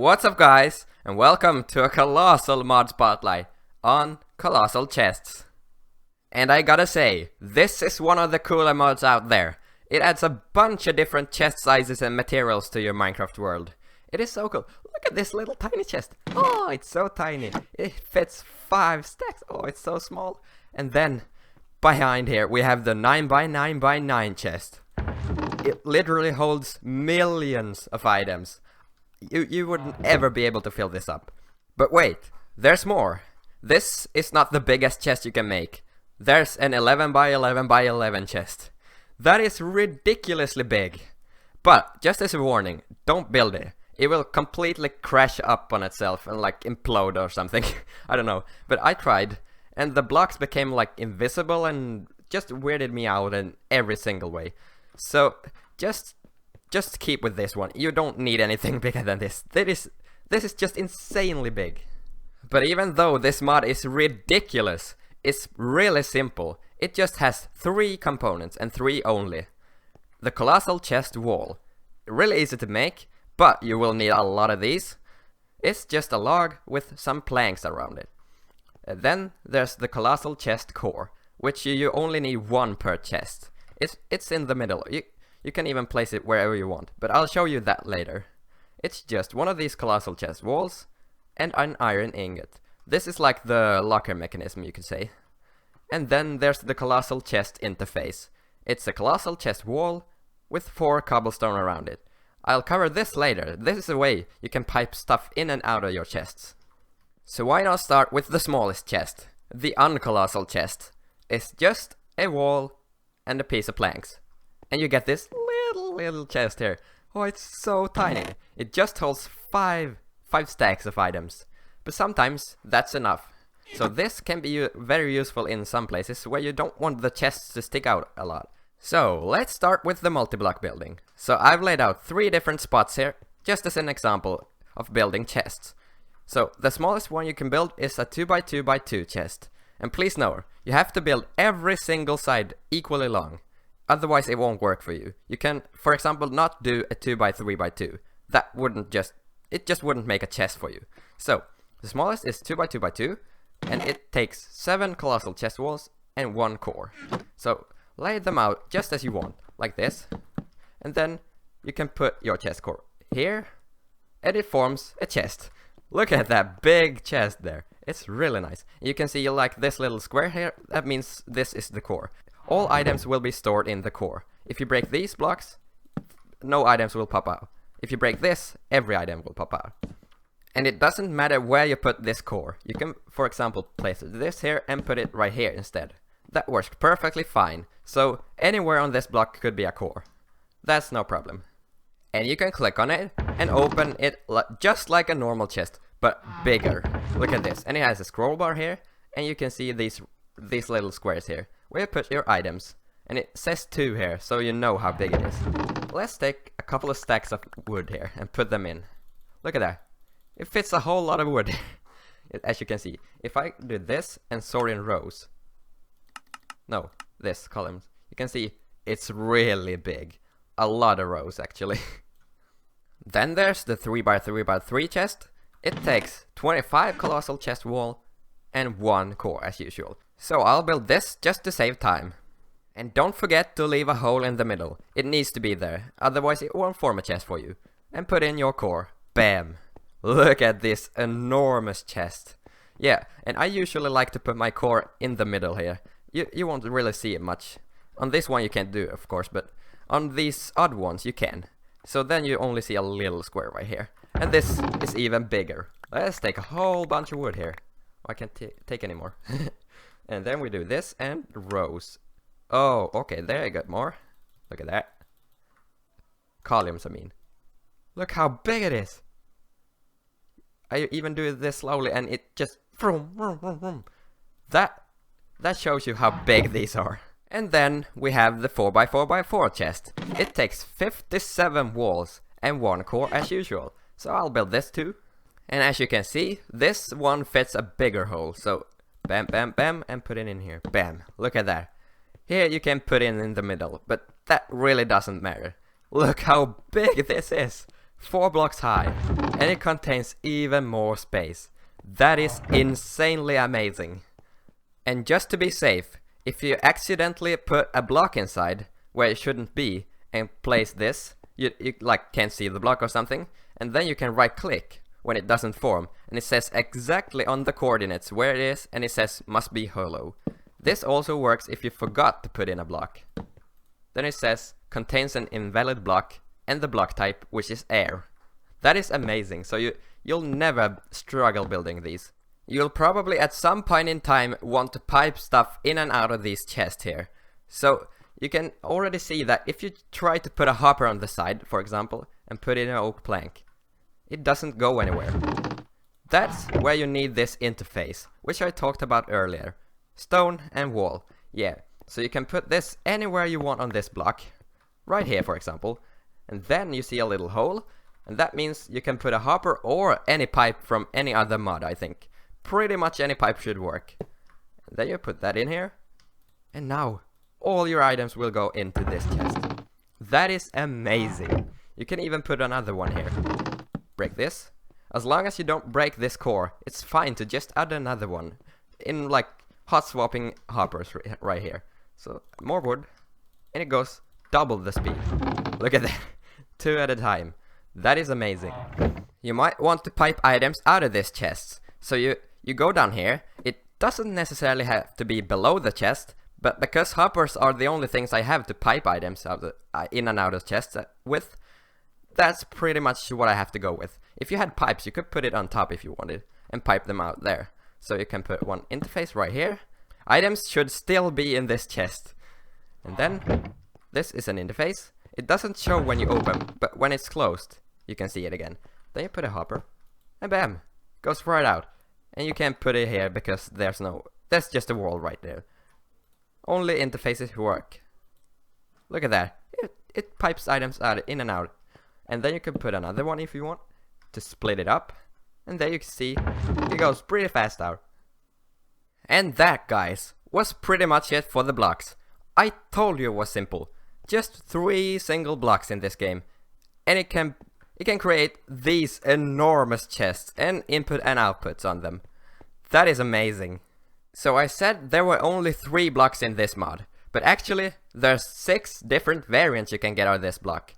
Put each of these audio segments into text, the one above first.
What's up guys, and welcome to a Colossal mod spotlight on Colossal chests. And I gotta say, this is one of the cooler mods out there. It adds a bunch of different chest sizes and materials to your Minecraft world. It is so cool. Look at this little tiny chest. Oh, it's so tiny. It fits 5 stacks. Oh, it's so small. And then, behind here, we have the 9x9x9 chest. It literally holds millions of items. You wouldn't ever be able to fill this up. But wait, there's more. This is not the biggest chest you can make. There's an 11x11x11 chest. That is ridiculously big. But, just as a warning, don't build it. It will completely crash up on itself and like implode or something. I don't know. But I tried, and the blocks became like invisible and just weirded me out in every single way. So, just keep with this one. You don't need anything bigger than this. This is just insanely big. But even though this mod is ridiculous, it's really simple. It just has 3 components and 3 only. The Colossal chest wall. Really easy to make, but you will need a lot of these. It's just a log with some planks around it. Then there's the Colossal chest core, which you only need 1 per chest. It's in the middle. You can even place it wherever you want, but I'll show you that later. It's just one of these Colossal chest walls and an iron ingot. This is like the locker mechanism, you could say. And then there's the Colossal chest interface. It's a Colossal chest wall with 4 cobblestone around it. I'll cover this later. This is a way you can pipe stuff in and out of your chests. So why not start with the smallest chest? The uncolossal chest. It's just a wall and a piece of planks. And you get this little chest here. Oh, it's so tiny. It just holds 5 stacks of items. But sometimes that's enough. So this can be very useful in some places where you don't want the chests to stick out a lot. So let's start with the multi-block building. So I've laid out 3 different spots here, just as an example of building chests. So the smallest one you can build is a 2x2x2 chest. And please note, you have to build every single side equally long. Otherwise it won't work for you. You can, for example, not do a 2x3x2. That wouldn't it just wouldn't make a chest for you. So, the smallest is 2x2x2, and it takes 7 colossal chest walls and 1 core. So, lay them out just as you want, like this. And then, you can put your chest core here, and it forms a chest. Look at that big chest there. It's really nice. You can see like this little square here, that means this is the core. All items will be stored in the core. If you break these blocks, no items will pop out. If you break this, every item will pop out. And it doesn't matter where you put this core. You can, for example, place this here and put it right here instead. That works perfectly fine. So anywhere on this block could be a core. That's no problem. And you can click on it and open it just like a normal chest, but bigger. Look at this. And it has a scroll bar here, and you can see these little squares here, where you put your items. And it says 2 here, so you know how big it is. Let's take a couple of stacks of wood here and put them in. Look at that. It fits a whole lot of wood. As you can see. If I do this and sort in rows. No, this columns. You can see it's really big. A lot of rows actually. Then there's the 3x3x3 chest. It takes 25 colossal chest wall and 1 core as usual. So I'll build this just to save time. And don't forget to leave a hole in the middle. It needs to be there, otherwise it won't form a chest for you. And put in your core. Bam! Look at this enormous chest. Yeah, and I usually like to put my core in the middle here. You won't really see it much. On this one you can't do, of course, but on these odd ones you can. So then you only see a little square right here. And this is even bigger. Let's take a whole bunch of wood here. I can't take any more. And then we do this and rows. Oh, okay, there you got more. Look at that. Columns, I mean. Look how big it is. I even do this slowly and it just... That shows you how big these are. And then we have the 4x4x4 chest. It takes 57 walls and 1 core as usual. So I'll build this too. And as you can see, this one fits a bigger hole. So bam, bam, bam, and put it in here. Bam, look at that. Here you can put it in the middle, but that really doesn't matter. Look how big this is. 4 blocks high, and it contains even more space. That is insanely amazing. And just to be safe, if you accidentally put a block inside where it shouldn't be and place this, you like can't see the block or something, and then you can right click when it doesn't form, and it says exactly on the coordinates where it is, and it says must be hollow. This also works if you forgot to put in a block. Then it says contains an invalid block and the block type, which is air. That is amazing, so you'll never struggle building these. You'll probably at some point in time want to pipe stuff in and out of these chests here. So you can already see that if you try to put a hopper on the side, for example, and put in an oak plank, it doesn't go anywhere. That's where you need this interface, which I talked about earlier. Stone and wall. Yeah, so you can put this anywhere you want on this block. Right here, for example. And then you see a little hole. And that means you can put a hopper or any pipe from any other mod, I think. Pretty much any pipe should work. And then you put that in here. And now, all your items will go into this chest. That is amazing. You can even put another one here. Break this. As long as you don't break this core, it's fine to just add another one. In like hot swapping hoppers right here. So more wood. And it goes double the speed. Look at that. 2 at a time. That is amazing. You might want to pipe items out of this chest. So you go down here. It doesn't necessarily have to be below the chest, but because hoppers are the only things I have to pipe items out in and out of chests with, that's pretty much what I have to go with. If you had pipes, you could put it on top if you wanted, and pipe them out there. So you can put one interface right here. Items should still be in this chest. And then, this is an interface. It doesn't show when you open, but when it's closed, you can see it again. Then you put a hopper, and bam, goes right out. And you can't put it here because there's just a wall right there. Only interfaces work. Look at that. It pipes items out in and out. And then you can put another one if you want to split it up. And there you can see it goes pretty fast out. And that, guys, was pretty much it for the blocks. I told you it was simple. Just 3 single blocks in this game. And it can create these enormous chests and input and outputs on them. That is amazing. So I said there were only 3 blocks in this mod, but actually there's 6 different variants you can get out of this block.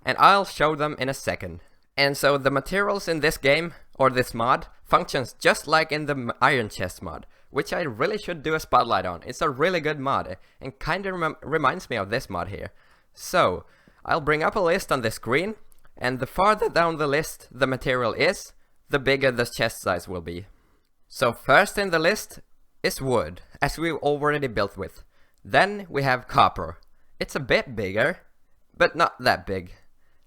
And I'll show them in a second. And so the materials in this game, or this mod, functions just like in the Iron Chest mod, which I really should do a spotlight on. It's a really good mod, and kinda reminds me of this mod here. So, I'll bring up a list on the screen, and the farther down the list the material is, the bigger the chest size will be. So first in the list is wood, as we've already built with. Then we have copper. It's a bit bigger, but not that big.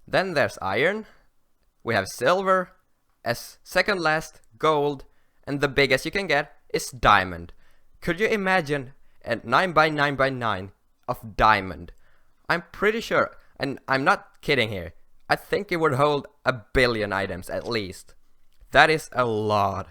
Then there's iron. We have silver. As second last, gold. And the biggest you can get is diamond. Could you imagine a 9x9x9 of diamond? I'm pretty sure, and I'm not kidding here, I think it would hold 1 billion items at least. That is a lot.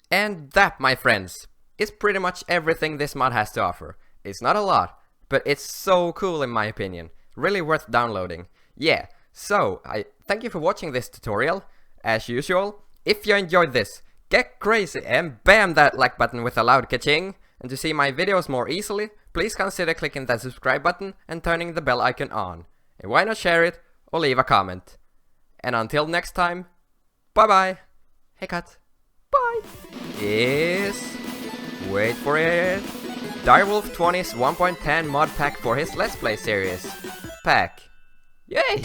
And that, my friends, is pretty much everything this mod has to offer. It's not a lot, but it's so cool in my opinion. Really worth downloading. Yeah, so I thank you for watching this tutorial. As usual, if you enjoyed this, get crazy and bam that like button with a loud ka-ching. And to see my videos more easily, please consider clicking that subscribe button and turning the bell icon on. And why not share it or leave a comment. And until next time, bye bye. Hey cut. Bye. Wait for it, Direwolf 20's 1.10 mod pack for his Let's Play series. Pack. Yay!